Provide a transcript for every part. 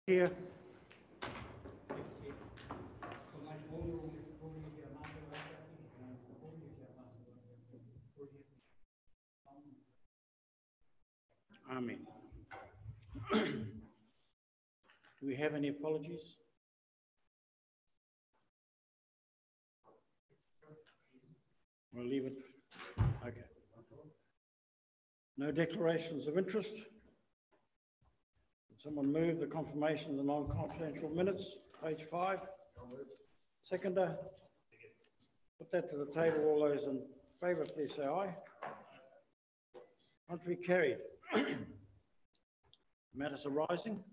Here. Amen. Do we have any apologies? We'll leave it. Okay. No declarations of interest. Would someone move the confirmation of the non-confidential minutes, page 5? Seconder? Put that to the table. All those in favour, please say aye. Contrary carried. Matters arising?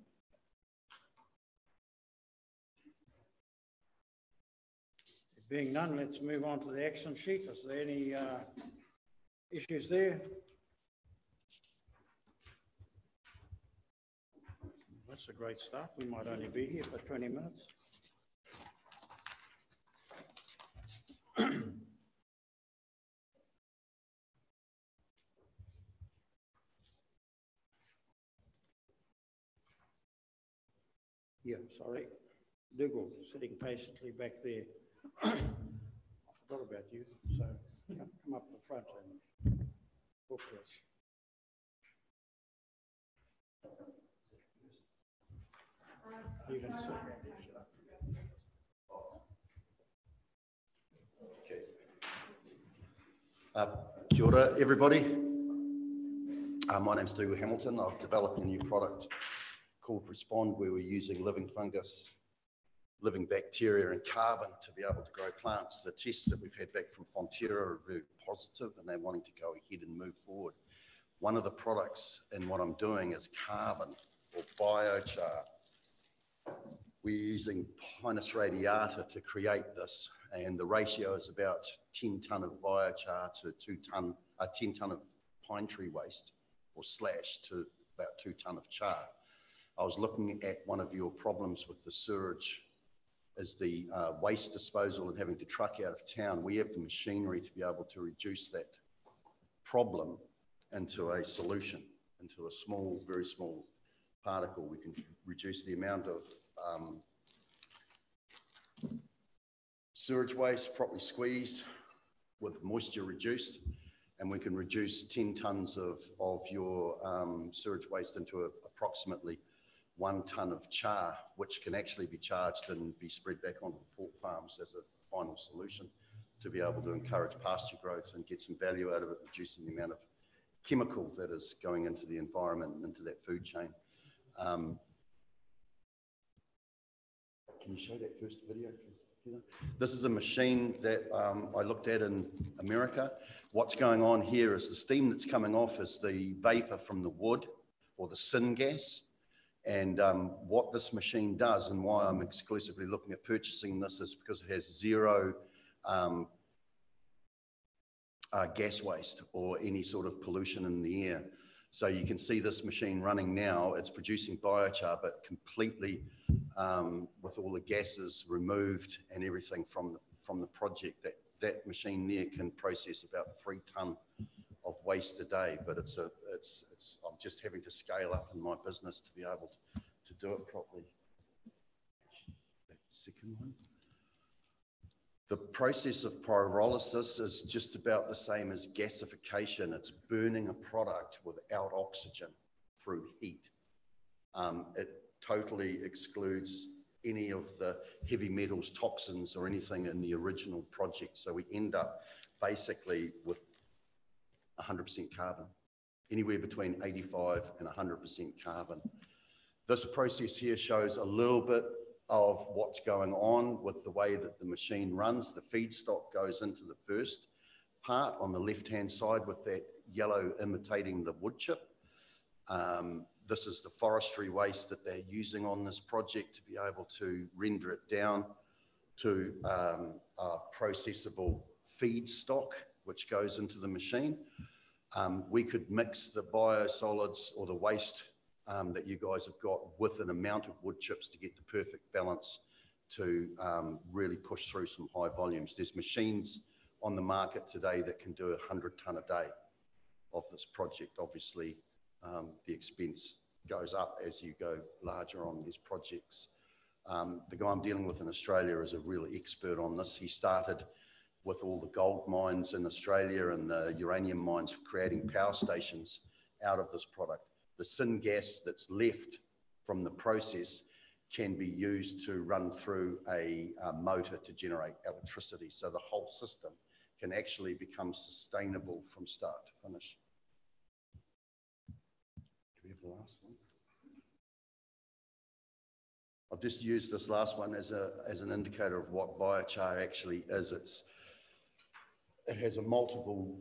There being none, let's move on to the action sheet. Is there any issues there? That's a great start. We might only be here for 20 minutes. Yeah, sorry. Dougal sitting patiently back there. I forgot about you, so come up the front and talk to us. You can sit. Okay. Kia ora, everybody. My name's Dougal Hamilton. I've developed a new product called Respond, where we're using living fungus, living bacteria and carbon to be able to grow plants. The tests that we've had back from Fonterra are very positive and they're wanting to go ahead and move forward. One of the products in what I'm doing is carbon or biochar. We're using Pinus radiata to create this, and the ratio is about 10 tonne of biochar to 10 tonne of pine tree waste or slash to about 2 tonne of char. I was looking at one of your problems with the sewage is the waste disposal and having to truck out of town. We have the machinery to be able to reduce that problem into a solution, into a small, very small particle. We can reduce the amount of sewage waste properly squeezed with moisture reduced, and we can reduce 10 tonnes of your sewage waste into approximately 1 tonne of char, which can actually be charged and be spread back onto the pork farms as a final solution to be able to encourage pasture growth and get some value out of it, reducing the amount of chemical that is going into the environment and into that food chain. Can you show that first video? This is a machine that I looked at in America. What's going on here is the steam that's coming off is the vapor from the wood or the syngas. And what this machine does, and why I'm exclusively looking at purchasing this, is because it has zero gas waste or any sort of pollution in the air. So you can see this machine running now. It's producing biochar, but completely with all the gases removed and everything from the project. That machine there can process about 3 tonne of waste a day, but I'm just having to scale up in my business to be able to do it properly. That second one. The process of pyrolysis is just about the same as gasification. It's burning a product without oxygen through heat. It totally excludes any of the heavy metals, toxins, or anything in the original project. So we end up basically with 100% carbon, anywhere between 85 and 100% carbon. This process here shows a little bit of what's going on with the way that the machine runs. The feedstock goes into the first part on the left-hand side with that yellow imitating the wood chip. This is the forestry waste that they're using on this project to be able to render it down to a processable feedstock, which goes into the machine. We could mix the biosolids or the waste that you guys have got with an amount of wood chips to get the perfect balance to really push through some high volumes. There's machines on the market today that can do 100 tonne a day of this project. Obviously, the expense goes up as you go larger on these projects. The guy I'm dealing with in Australia is a real expert on this. He started with all the gold mines in Australia and the uranium mines for creating power stations out of this product. The syngas that's left from the process can be used to run through a motor to generate electricity. So the whole system can actually become sustainable from start to finish. Do we have the last one? I've just used this last one as an indicator of what biochar actually is. It has a multiple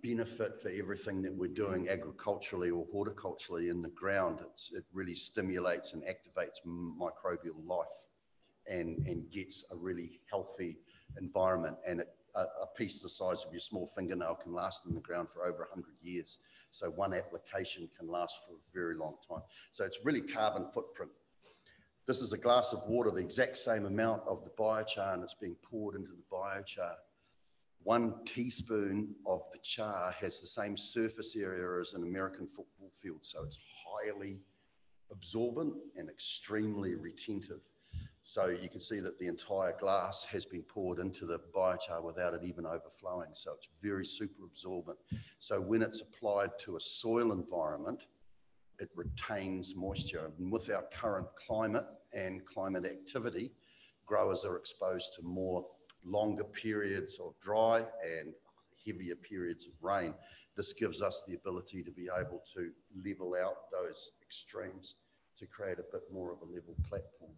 benefit for everything that we're doing agriculturally or horticulturally in the ground. It really stimulates and activates microbial life and gets a really healthy environment. And a piece the size of your small fingernail can last in the ground for over 100 years. So one application can last for a very long time. So it's really carbon footprint. This is a glass of water, the exact same amount of the biochar, and it's being poured into the biochar. 1 teaspoon of the char has the same surface area as an American football field, so it's highly absorbent and extremely retentive. So you can see that the entire glass has been poured into the biochar without it even overflowing, so it's very super absorbent. So when it's applied to a soil environment, it retains moisture. And with our current climate and climate activity, growers are exposed to more longer periods of dry and heavier periods of rain. This gives us the ability to be able to level out those extremes to create a bit more of a level platform.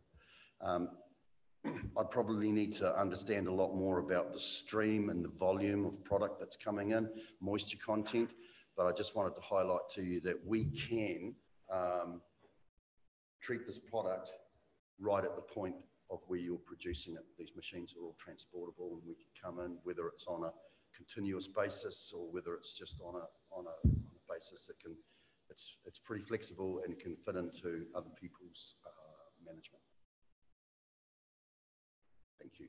I'd probably need to understand a lot more about the stream and the volume of product that's coming in, moisture content, but I just wanted to highlight to you that we can treat this product right at the point of where you're producing it. These machines are all transportable, and we can come in, whether it's on a continuous basis or whether it's just on a basis that can, it's pretty flexible and can fit into other people's management. Thank you.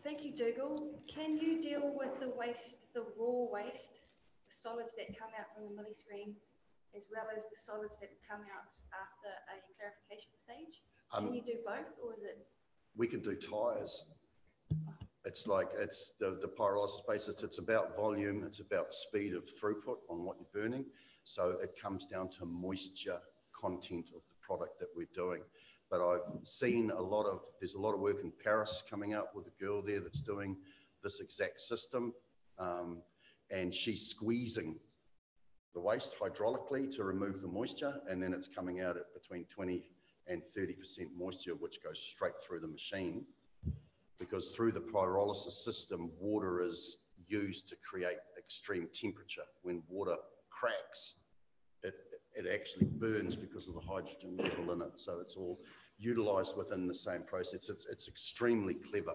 Thank you, Dougal. Can you deal with the waste, the raw waste, the solids that come out from the milli screens, as well as the solids that come out after a clarification stage? Can you do both, or is it? We can do tyres. It's like, it's the pyrolysis basis, it's about volume, it's about speed of throughput on what you're burning. So it comes down to moisture content of the product that we're doing. But I've seen there's a lot of work in Paris coming out with a girl there that's doing this exact system. And she's squeezing the waste hydraulically to remove the moisture, and then it's coming out at between 20 and 30% moisture, which goes straight through the machine. Because through the pyrolysis system, water is used to create extreme temperature. When water cracks, it actually burns because of the hydrogen level in it. So it's all utilized within the same process. It's extremely clever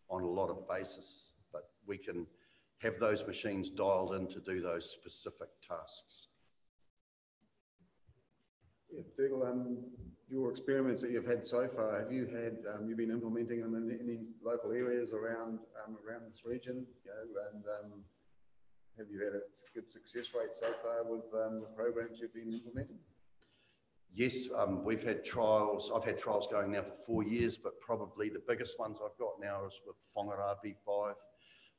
on a lot of bases, but we can have those machines dialed in to do those specific tasks. Yeah, Dougal, your experiments that you've had so far, have you had, you've been implementing them in any local areas around this region, you know, and have you had a good success rate so far with the programs you've been implementing? Yes, we've had trials. I've had trials going now for 4 years, but probably the biggest ones I've got now is with Whangarā B5,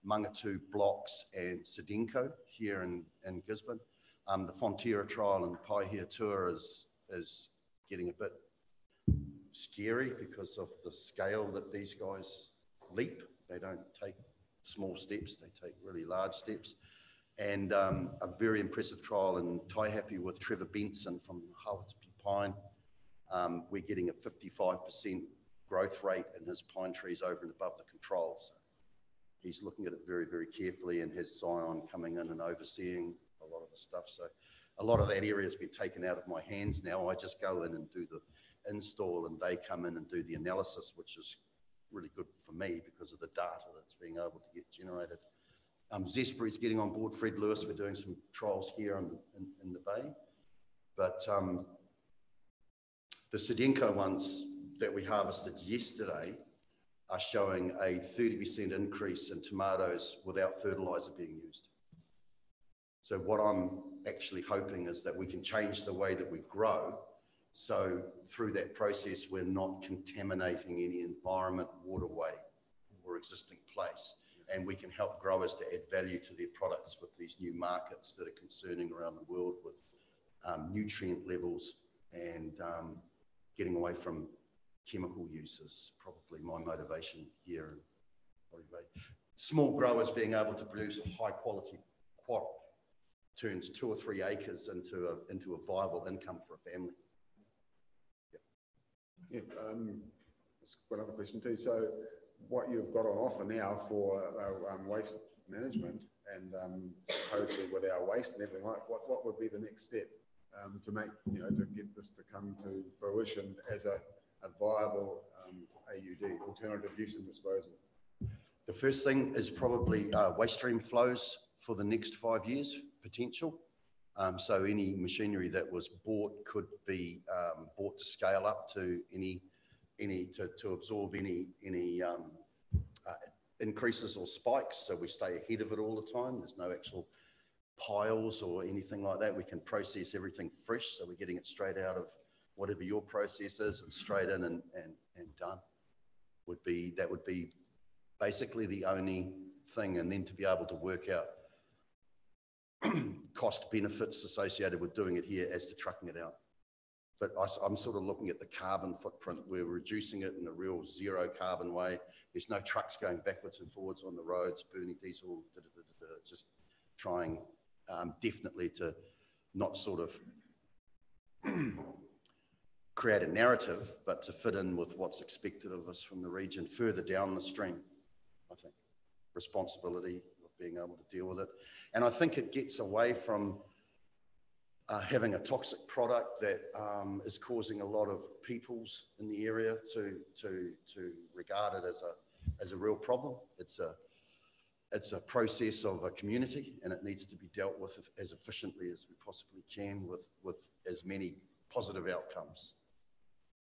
Mangatu Blocks, and Sedenko here in Gisborne. The Fonterra trial and Paihia tour is getting a bit scary because of the scale that these guys leap. They don't take small steps, they take really large steps. And a very impressive trial in Taihape with Trevor Benson from Howard's Pine. We're getting a 55% growth rate in his pine trees over and above the control. So he's looking at it very, very carefully, and has Scion coming in and overseeing a lot of the stuff. So a lot of that area has been taken out of my hands now. I just go in and do the install, and they come in and do the analysis, which is really good for me because of the data that's being able to get generated. Zesbury's getting on board, Fred Lewis. We're doing some trials here in the Bay. But the Sedenko ones that we harvested yesterday are showing a 30% increase in tomatoes without fertiliser being used. So what I'm actually hoping is that we can change the way that we grow. So through that process, we're not contaminating any environment, waterway, or existing place. And we can help growers to add value to their products with these new markets that are concerning around the world with nutrient levels and getting away from chemical use is probably my motivation here. Small growers being able to produce a high quality crop turns 2 or 3 acres into a viable income for a family. Yeah, that's one other question too. So what you've got on offer now for waste management and supposedly with our waste and everything, like what would be the next step to make, you know, to get this to come to fruition as a viable AUD, alternative use and disposal? The first thing is probably waste stream flows for the next 5 years potential. So any machinery that was bought could be bought to scale up to to absorb any increases or spikes. So we stay ahead of it all the time. There's no actual piles or anything like that. We can process everything fresh. So we're getting it straight out of whatever your process is and straight in and done. That would be basically the only thing. And then to be able to work out cost benefits associated with doing it here as to trucking it out. But I'm sort of looking at the carbon footprint. We're reducing it in a real zero carbon way. There's no trucks going backwards and forwards on the roads, burning diesel, just trying definitely to not sort of create a narrative, but to fit in with what's expected of us from the region further down the stream, I think. Responsibility of being able to deal with it. And I think it gets away from having a toxic product that is causing a lot of peoples in the area to regard it as a real problem. It's a process of a community, and it needs to be dealt with as efficiently as we possibly can with as many positive outcomes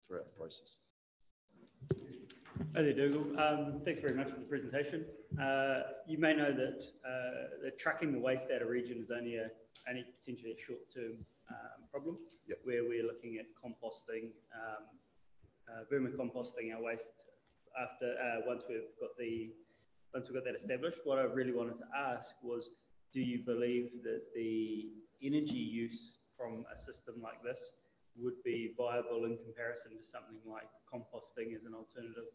throughout the process. Hi there, Dougal. Thanks very much for the presentation. You may know that tracking the waste out of region is only potentially a short-term problem. Yep. Where we're looking at composting, vermicomposting our waste after once we've got that established. What I really wanted to ask was, do you believe that the energy use from a system like this would be viable in comparison to something like composting as an alternative?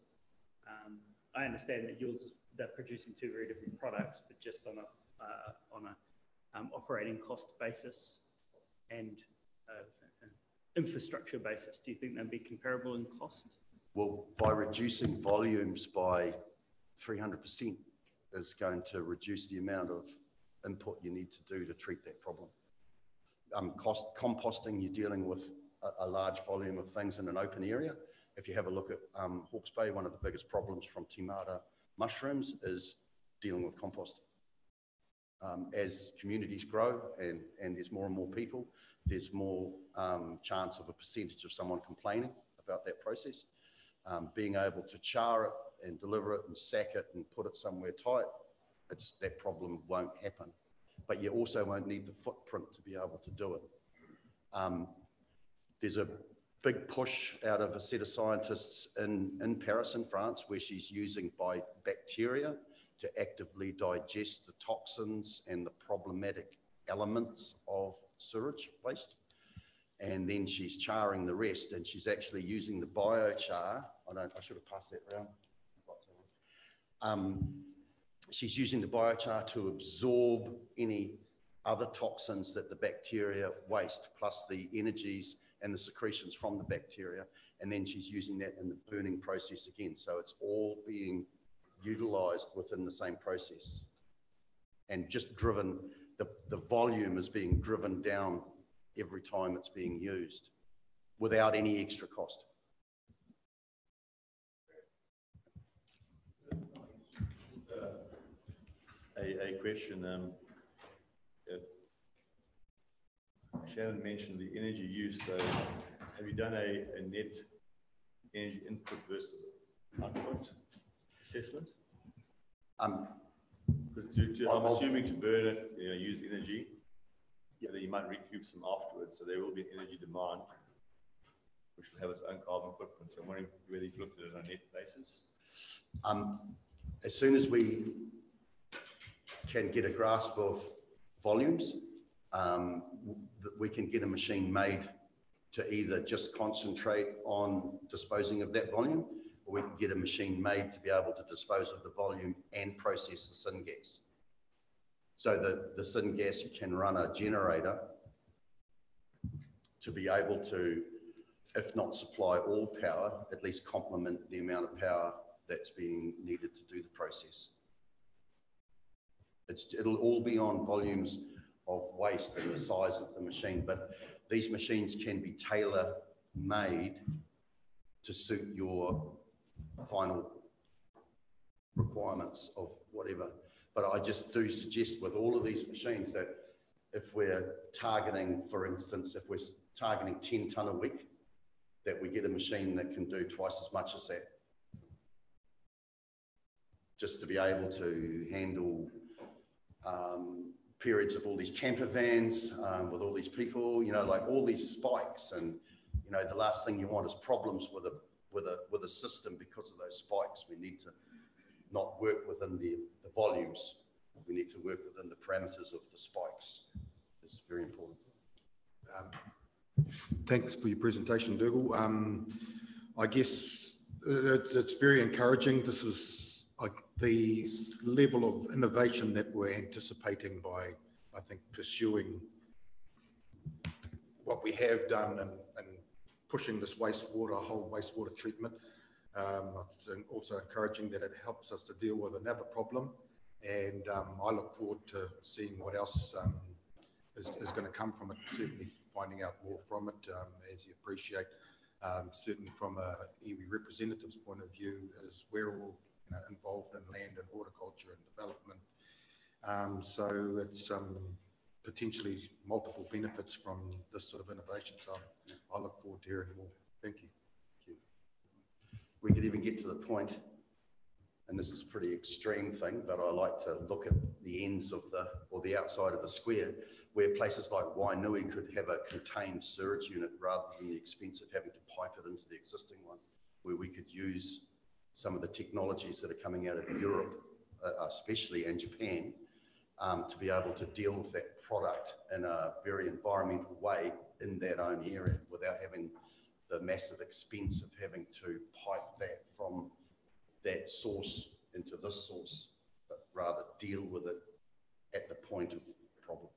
I understand that they're producing 2 very different products, but just on a operating cost basis and infrastructure basis, do you think they'd be comparable in cost? Well, by reducing volumes by 300% is going to reduce the amount of input you need to do to treat that problem. Composting, you're dealing with a large volume of things in an open area. If you have a look at Hawke's Bay, one of the biggest problems from Timata mushrooms is dealing with compost. As communities grow and there's more and more people, there's more chance of a percentage of someone complaining about that process. Being able to char it and deliver it and sack it and put it somewhere tight, that problem won't happen. But you also won't need the footprint to be able to do it. There's a big push out of a set of scientists in Paris in France, where she's using bacteria to actively digest the toxins and the problematic elements of sewage waste. And then she's charring the rest, and she's actually using the biochar. I should have passed that around. She's using the biochar to absorb any other toxins that the bacteria waste, plus the energies and the secretions from the bacteria. And then she's using that in the burning process again. So it's all being utilized within the same process. And just driven, the volume is being driven down every time it's being used without any extra cost. A question. Shannon mentioned the energy use. So have you done a net energy input versus output assessment? Because I'm assuming to burn it, use energy. so that you might recoup some afterwards. So there will be energy demand, which will have its own carbon footprint. So I'm wondering whether you've looked at it on a net basis. As soon as we can get a grasp of volumes, we can get a machine made to either just concentrate on disposing of that volume, or we can get a machine made to be able to dispose of the volume and process the syngas. So the syngas can run a generator to be able to, if not supply all power, at least complement the amount of power that's being needed to do the process. It'll all be on volumes of waste and the size of the machine, but these machines can be tailor-made to suit your final requirements of whatever. But I just do suggest with all of these machines that if we're targeting, for instance, if we're targeting 10 tonne a week, that we get a machine that can do twice as much as that. Just to be able to handle periods of all these camper vans with all these people, you know, like all these spikes, and you know, the last thing you want is problems with a system because of those spikes. We need to not work within the volumes. We need to work within the parameters of the spikes. It's very important. Thanks for your presentation, Dougal. I guess it's very encouraging. This is the level of innovation that we're anticipating by, I think, pursuing what we have done and pushing this whole wastewater treatment. It's also encouraging that it helps us to deal with another problem. And I look forward to seeing what else is going to come from it, certainly finding out more from it, as you appreciate. Certainly from a iwi representative's point of view, as we're all involved in land and horticulture and development. So it's potentially multiple benefits from this sort of innovation. So I look forward to hearing more. Thank you. We could even get to the point, and this is a pretty extreme thing, but I like to look at the ends of the outside of the square, where places like Wainui could have a contained sewage unit rather than the expense of having to pipe it into the existing one, where we could use some of the technologies that are coming out of Europe, especially, and Japan, to be able to deal with that product in a very environmental way in that own area without having the massive expense of having to pipe that from that source into this source, but rather deal with it at the point of problem.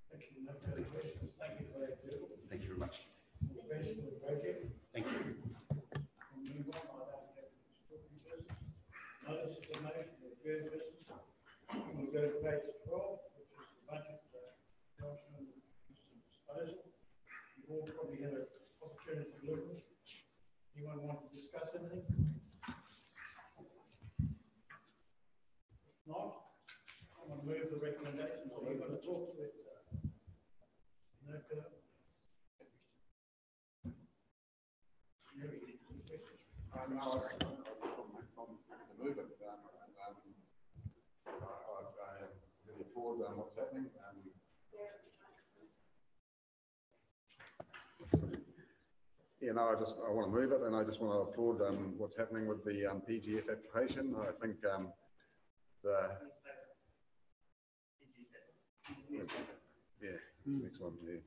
Thank you. No further questions. Thank you for that, Bill. Thank you very much. All the best for the project. Thank you. We'll move on. I don't have any business. Notice of the motion of adjourned business. We'll go to page 12, which is the budget, adoption and disposal. You've all probably had an opportunity to look at it. Anyone want to discuss anything? If not, I'm going to move the recommendations. Are you going to talk to it? No, Kurt? I'm happy to move it. I really applaud what's happening. Yeah, no, I want to move it, and I just want to applaud what's happening with the PGF application. I think yeah, it's the next one. Yeah.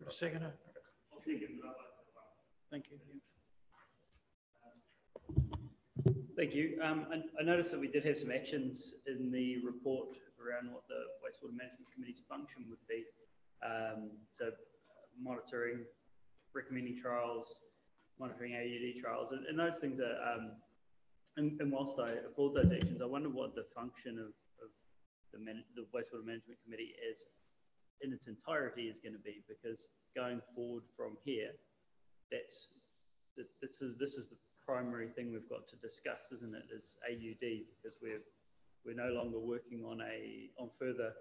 A seconder? Thank you. Thank you. I noticed that we did have some actions in the report around what the Wastewater Management Committee's function would be. So monitoring, recommending trials, monitoring AUD trials, and those things are, and whilst I applaud those actions, I wonder what the function of the Wastewater Management Committee is in its entirety is going to be, because going forward from here, this is the primary thing we've got to discuss, isn't it? Is AUD, because we're no longer working on further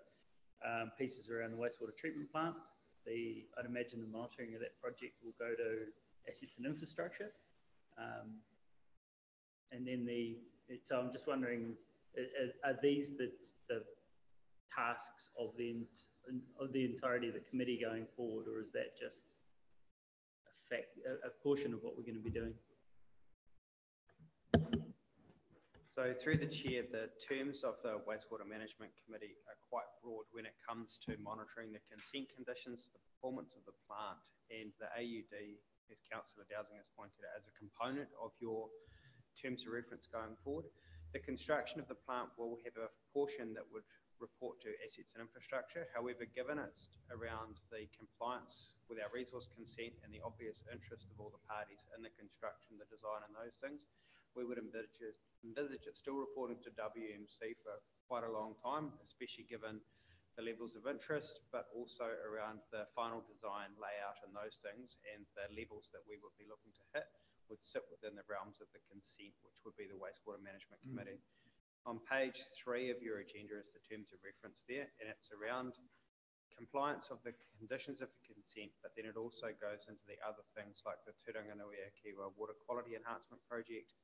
pieces around the wastewater treatment plant. I'd imagine the monitoring of that project will go to assets and infrastructure, and then so I'm just wondering, are these the tasks of the entirety of the committee going forward, or is that just a portion of what we're going to be doing? So through the chair, the terms of the Wastewater Management Committee are quite broad when it comes to monitoring the consent conditions, the performance of the plant, and the AUD, as Councillor Dowsing has pointed out, as a component of your terms of reference going forward. The construction of the plant will have a portion that would report to assets and infrastructure. However, given it's around the compliance with our resource consent and the obvious interest of all the parties in the construction, the design and those things, we would envisage it still reporting to WMC for quite a long time, especially given the levels of interest, but also around the final design, layout and those things, and the levels that we would be looking to hit would sit within the realms of the consent, which would be the Wastewater Management Committee. On page 3 of your agenda is the terms of reference there, and it's around compliance of the conditions of the consent, but then it also goes into the other things like the Turanganui-a-Kiwa Water Quality Enhancement Project,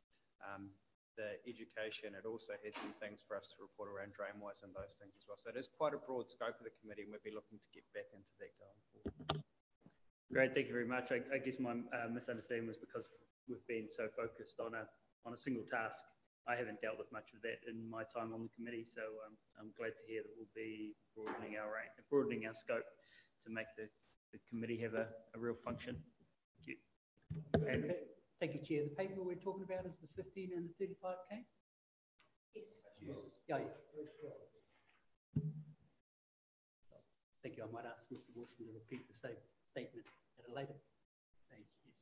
the education. It also has some things for us to report around drainways and those things as well. So it is quite a broad scope of the committee, and we'll be looking to get back into that going forward. Great, thank you very much. I guess my misunderstanding was because we've been so focused on a single task. I haven't dealt with much of that in my time on the committee, so I'm glad to hear that we'll be broadening our scope to make the committee have a real function. Thank you. And okay. Thank you, Chair. The paper we're talking about is the 15 and the 35K? Yes. Yeah. Thank you. I might ask Mr. Wilson to repeat the same statement at a later stage. Yes.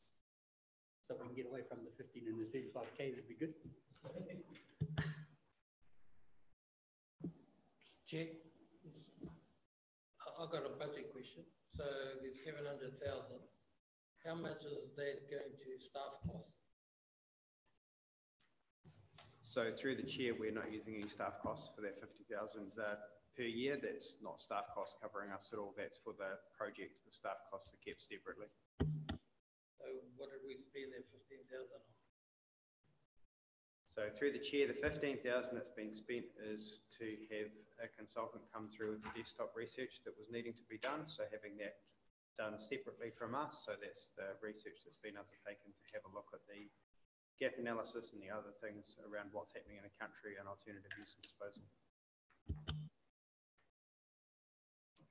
So we can get away from the 15 and the 35K, that'd be good. Chair, I've got a budget question. So there's 700,000. How much is that going to staff costs? So through the chair, we're not using any staff costs for that 50,000 per year. That's not staff costs covering us at all. That's for the project. The staff costs are kept separately. So what did we spend that 15,000 on? So through the chair, the 15,000 that's been spent is to have a consultant come through with the desktop research that was needing to be done. So having that done separately from us. So that's the research that's been undertaken to have a look at the gap analysis and the other things around what's happening in the country and alternative use and disposal.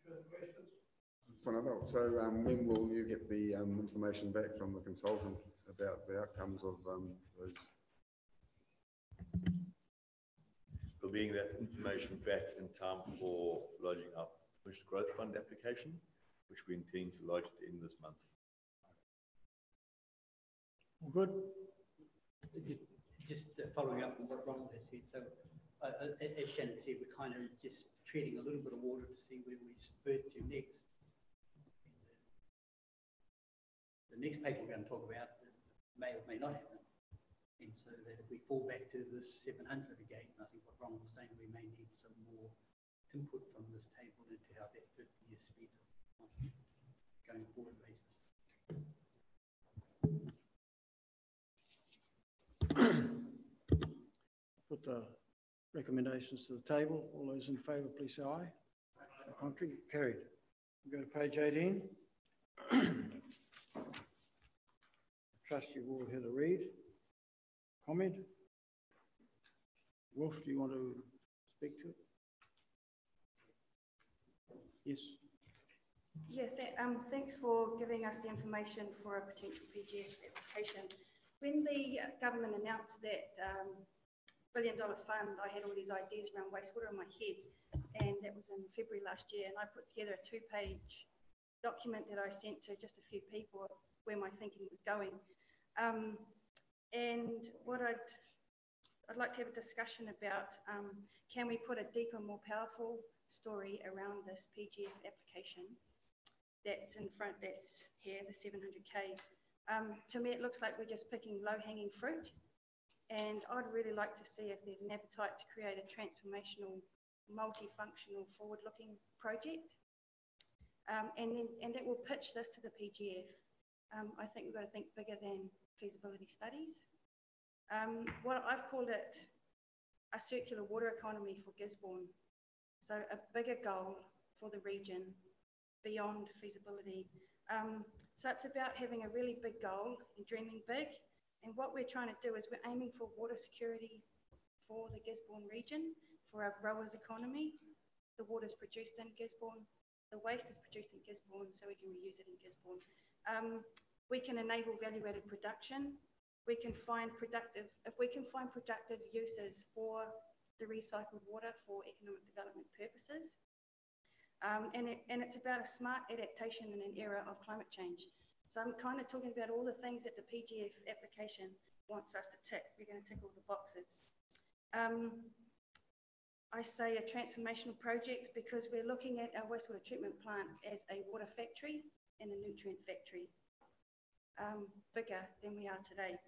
Further questions? So when will you get the information back from the consultant about the outcomes of those? We'll be getting that information back in time for lodging our Commercial Growth Fund application, which we intend to lodge at the end of this month. Good. Just following up on what Ronald has said. So as Shannon said, we're kind of just treading a little bit of water to see where we spurt to next. The next paper we're going to talk about may or may not happen. And so that if we fall back to this 700 again, I think what Ronald was saying, we may need some more input from this table into how that 50 is spent on going forward basis. Put the recommendations to the table. All those in favour, please say aye. Contrary, carried. We go to page 18. Trust you've all had a read. Comment? Wolf, do you want to speak to it? Yes. Yeah, thanks for giving us the information for a potential PGF application. When the government announced that $1 billion fund, I had all these ideas around wastewater in my head, and that was in February last year, and I put together a 2-page document that I sent to just a few people of where my thinking was going. And what I'd like to have a discussion about, can we put a deeper, more powerful story around this PGF application that's in front, that's here, the 700K. To me, it looks like we're just picking low-hanging fruit, and I'd really like to see if there's an appetite to create a transformational, multifunctional, forward-looking project, and that will pitch this to the PGF. I think we've got to think bigger than feasibility studies. What I've called it a circular water economy for Gisborne. So a bigger goal for the region beyond feasibility. So it's about having a really big goal and dreaming big. And what we're trying to do is we're aiming for water security for the Gisborne region, for our growers' economy. The water is produced in Gisborne, the waste is produced in Gisborne, so we can reuse it in Gisborne. We can enable value-added production. We can find productive, if we can find productive uses for the recycled water for economic development purposes. And it's about a smart adaptation in an era of climate change. So I'm kind of talking about all the things that the PGF application wants us to tick. We're going to tick all the boxes. I say a transformational project because we're looking at our wastewater treatment plant as a water factory and a nutrient factory, bigger than we are today.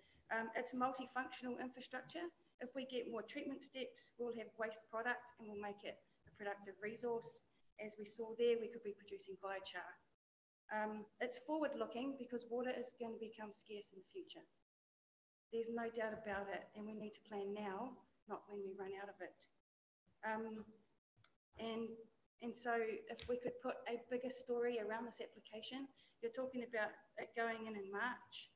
It's multifunctional infrastructure. If we get more treatment steps, we'll have waste product and we'll make it a productive resource. As we saw there, we could be producing biochar. It's forward-looking because water is going to become scarce in the future. There's no doubt about it, and we need to plan now, not when we run out of it. And so if we could put a bigger story around this application, you're talking about it going in March.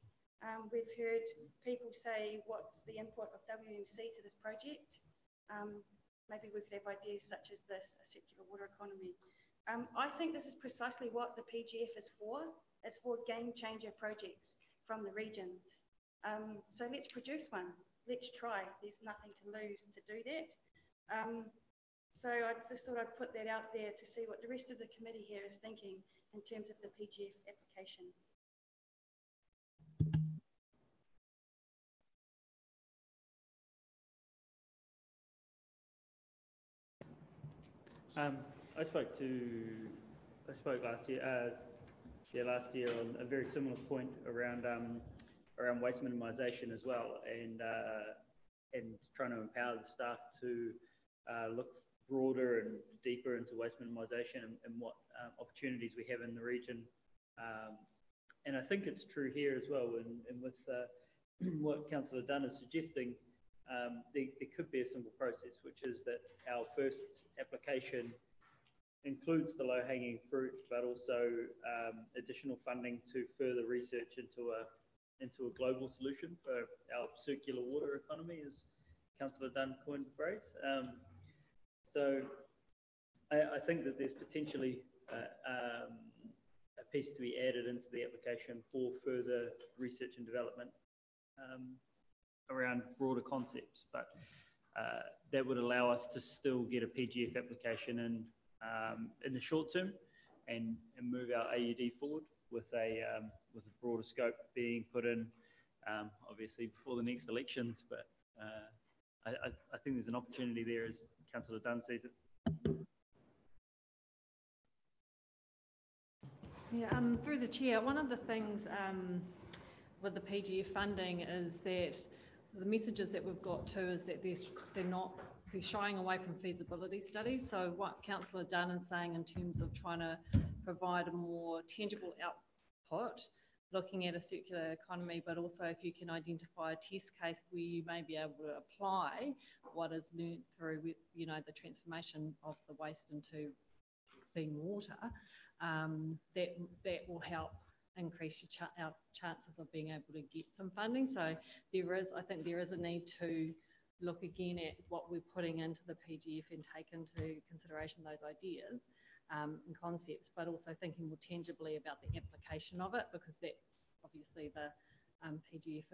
We've heard people say, what's the input of WMC to this project? Maybe we could have ideas such as this, a circular water economy. I think this is precisely what the PGF is for. It's for game changer projects from the regions. So let's produce one. Let's try. There's nothing to lose to do that. So I just thought I'd put that out there to see what the rest of the committee here is thinking in terms of the PGF application. I spoke last year on a very similar point around waste minimisation as well, and trying to empower the staff to look broader and deeper into waste minimisation and what opportunities we have in the region. And I think it's true here as well, and with what Councillor Dunn is suggesting, there could be a simple process, which is that our first application includes the low-hanging fruit, but also additional funding to further research into a global solution for our circular water economy, as Councillor Dunn coined the phrase. So I think that there's potentially a piece to be added into the application for further research and development around broader concepts, but that would allow us to still get a PGF application in the short term and move our AUD forward with a broader scope being put in, obviously before the next elections. But I think there's an opportunity there, as Councillor Dunn sees it. Yeah, through the chair, one of the things with the PGF funding is that the messages that we've got too is that they're shying away from feasibility studies. So what Councillor Dunn is saying in terms of trying to provide a more tangible output, looking at a circular economy, but also if you can identify a test case where you may be able to apply what is learned through, you know, the transformation of the waste into clean water, that will help increase our chances of being able to get some funding. So I think there is a need to look again at what we're putting into the PGF and take into consideration those ideas and concepts, but also thinking more tangibly about the application of it, because that's obviously the PGF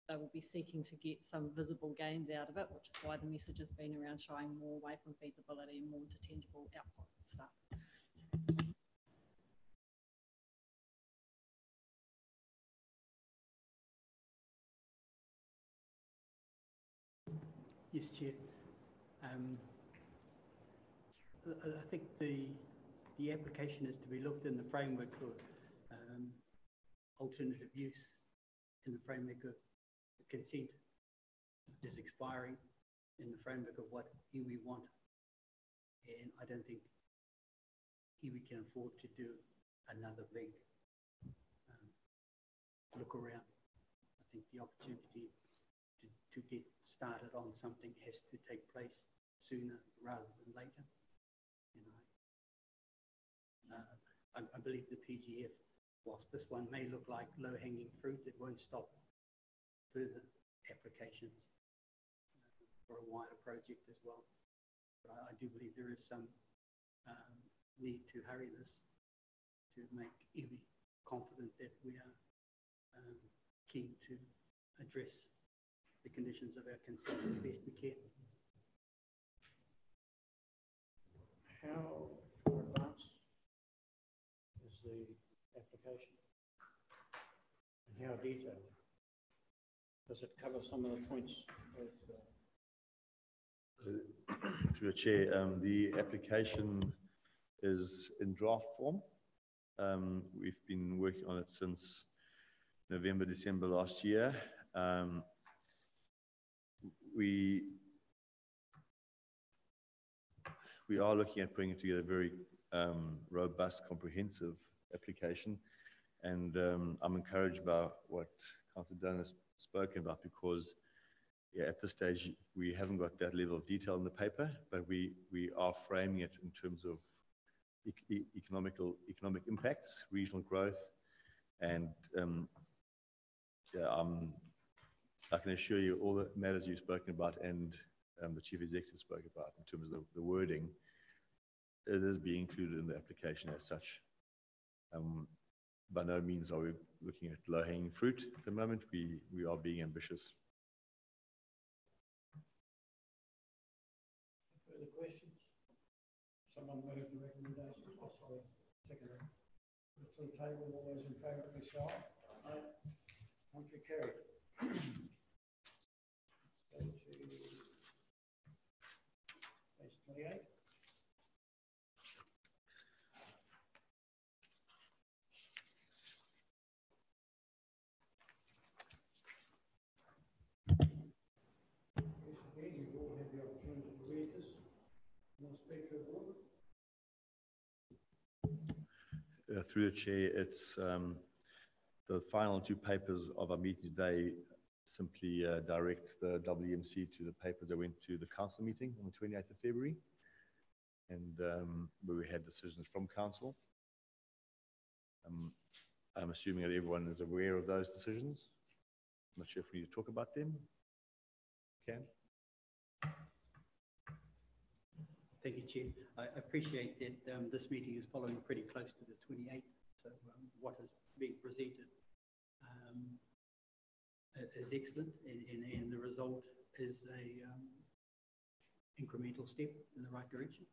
they will be seeking to get some visible gains out of it, which is why the message has been around shying more away from feasibility and more into tangible output stuff. Yes, Chair. I think the application is to be looked in the framework of alternative use, in the framework of the consent is expiring, in the framework of what iwi want. And I don't think iwi can afford to do another big look around. I think the opportunity to get started on something has to take place sooner rather than later. you know. I believe the PGF, whilst this one may look like low-hanging fruit, it won't stop further applications for a wider project as well. But I do believe there is some need to hurry this to make Iwi confident that we are keen to address the conditions of our consent as best we can. How far advanced is the application? And how detailed? Does it cover some of the points with, Through the chair, the application is in draft form. We've been working on it since November, December last year. We are looking at bringing together a very robust, comprehensive application, and I'm encouraged by what Councillor Dunn has spoken about, because at this stage we haven't got that level of detail in the paper, but we are framing it in terms of economic impacts, regional growth, and I can assure you all the matters you've spoken about and the Chief Executive spoke about in terms of the wording, it is being included in the application as such. By no means are we looking at low-hanging fruit at the moment. We are being ambitious. further questions? Someone move the recommendation? Oh, sorry, second. Put it to the table, all those in favour, please say aye. Aye. Contrary carried. Go to page 28. Again, you all have the opportunity to read this. You want to speak to the board? Through the chair, it's the final two papers of our meeting today simply direct the WMC to the papers that went to the council meeting on the 28th of February, and where we had decisions from council. I'm assuming that everyone is aware of those decisions. I'm not sure if we need to talk about them. Okay. Thank you, Chair. I appreciate that this meeting is following pretty close to the 28th. So what has been presented is excellent, and the result is a incremental step in the right direction.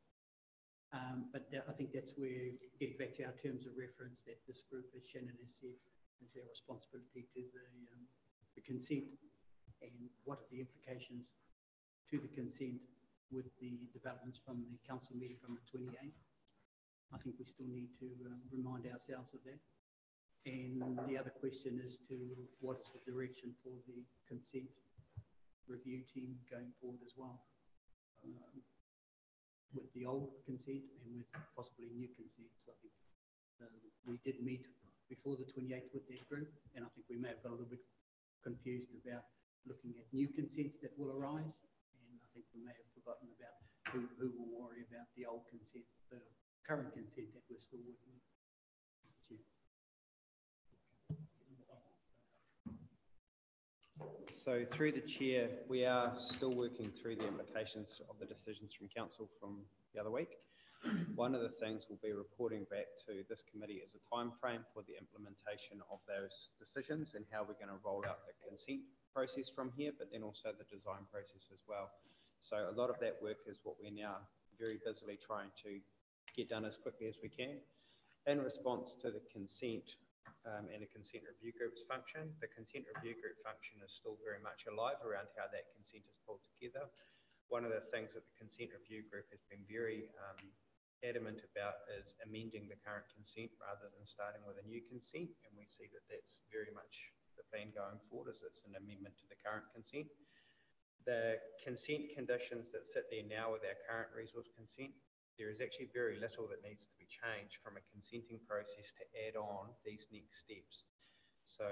But I think that's where, getting back to our terms of reference, that this group, as Shannon has said, is their responsibility to the consent, and what are the implications to the consent with the developments from the council meeting from the 28th. I think we still need to remind ourselves of that. And the other question is to what is the direction for the consent review team going forward as well, with the old consent and with possibly new consents. I think we did meet before the 28th with that group, and I think we may have got a little bit confused about looking at new consents that will arise, and I think we may have forgotten about who will worry about the old consent, the current consent that we're still working with. So through the chair, we are still working through the implications of the decisions from council from the other week. One of the things we'll be reporting back to this committee is a time frame for the implementation of those decisions and how we're going to roll out the consent process from here, but then also the design process as well. So a lot of that work is what we're now very busily trying to get done as quickly as we can. In response to the consent and the consent review group's function, the consent review group function is still very much alive around how that consent is pulled together. One of the things that the consent review group has been very adamant about is amending the current consent rather than starting with a new consent, and we see that that's very much the plan going forward, as it's an amendment to the current consent. The consent conditions that sit there now with our current resource consent, there is actually very little that needs to be changed from a consenting process to add on these next steps. So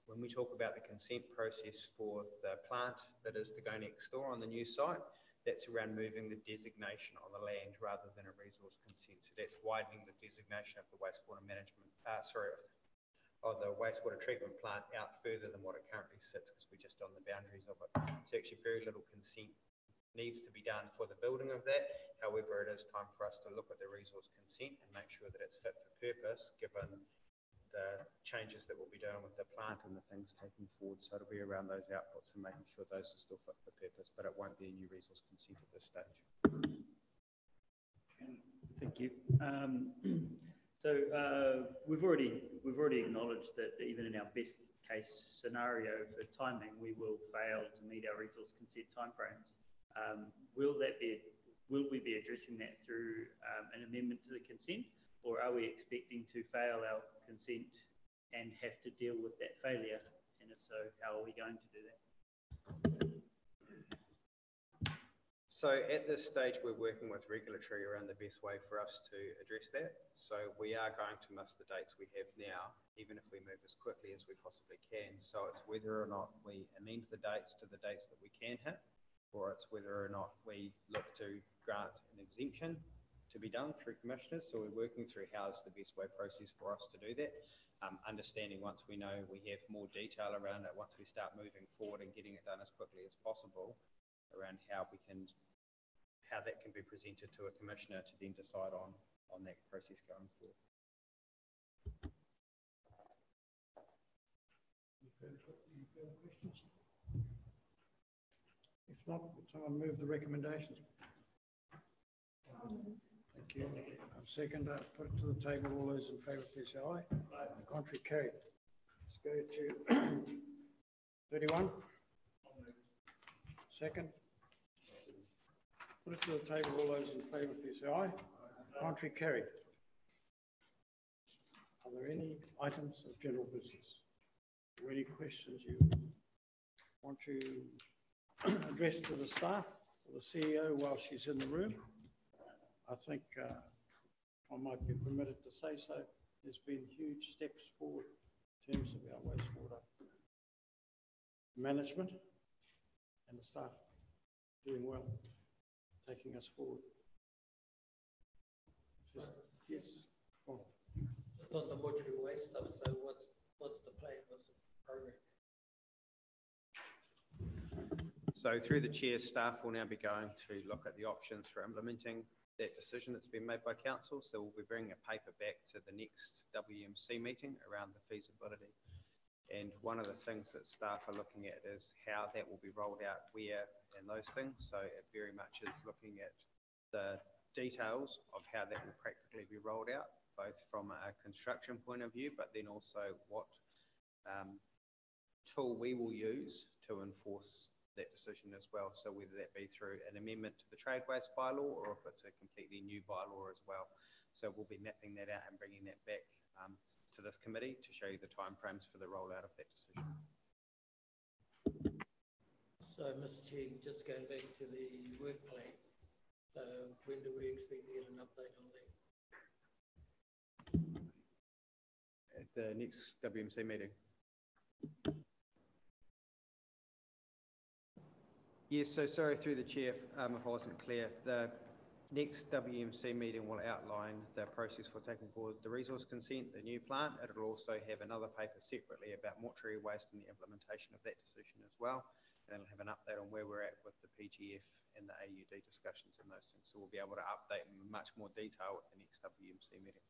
when we talk about the consent process for the plant that is to go next door on the new site, That's around moving the designation on the land rather than a resource consent. So that's widening the designation of the wastewater management, of the wastewater treatment plant out further than what it currently sits, because we're just on the boundaries of it. So actually very little consent needs to be done for the building of that. However, it is time for us to look at the resource consent and make sure that it's fit for purpose, given the changes that we'll be doing with the plant and the things taken forward. So it'll be around those outputs and making sure those are still fit for purpose, but it won't be a new resource consent at this stage. Thank you. We've already acknowledged that even in our best case scenario for timing, we will fail to meet our resource consent timeframes. Will we be addressing that through an amendment to the consent, or are we expecting to fail our consent and have to deal with that failure? And if so, how are we going to do that? So at this stage, we're working with regulatory around the best way for us to address that. So we are going to miss the dates we have now, even if we move as quickly as we possibly can. So it's whether or not we amend the dates to the dates that we can hit, or it's whether or not we look to grant an exemption to be done through commissioners. So we're working through how is the best way process for us to do that. Understanding once we know we have more detail around it, once we start moving forward and getting it done as quickly as possible, around how that can be presented to a commissioner to then decide on that process going forward. Any further questions? If not, will someone move the recommendations? Thank you. Second, put it to the table. All those in favour, please say aye. Aye. Contrary, carried. Let's go to 31. Second. Put it to the table. All those in favour, please say aye. Contrary, carried. Are there any items of general business? Are there any questions you want to address to the staff or the CEO while she's in the room? I think I might be permitted to say so. There's been huge steps forward in terms of our wastewater management, and the staff doing well, taking us forward. Yes. Oh. Just on the mortuary waste stuff, so what's the plan? What's the program? So through the chair, staff will now be going to look at the options for implementing that decision that's been made by council. So we'll be bringing a paper back to the next WMC meeting around the feasibility. And one of the things that staff are looking at is how that will be rolled out, where, and those things. So it very much is looking at the details of how that will practically be rolled out, both from a construction point of view, but then also what tool we will use to enforce that decision as well. So whether that be through an amendment to the trade waste bylaw, or if it's a completely new bylaw as well. So we'll be mapping that out and bringing that back to this committee to show you the timeframes for the rollout of that decision. So, Mr. Chair, just going back to the work plan, when do we expect to get an update on that? At the next WMC meeting. Yes, so sorry through the chair if I wasn't clear. The next WMC meeting will outline the process for taking forward the resource consent, the new plant. It'll also have another paper separately about mortuary waste and the implementation of that decision as well. And it'll have an update on where we're at with the PGF and the AUD discussions and those things. So we'll be able to update in much more detail at the next WMC meeting.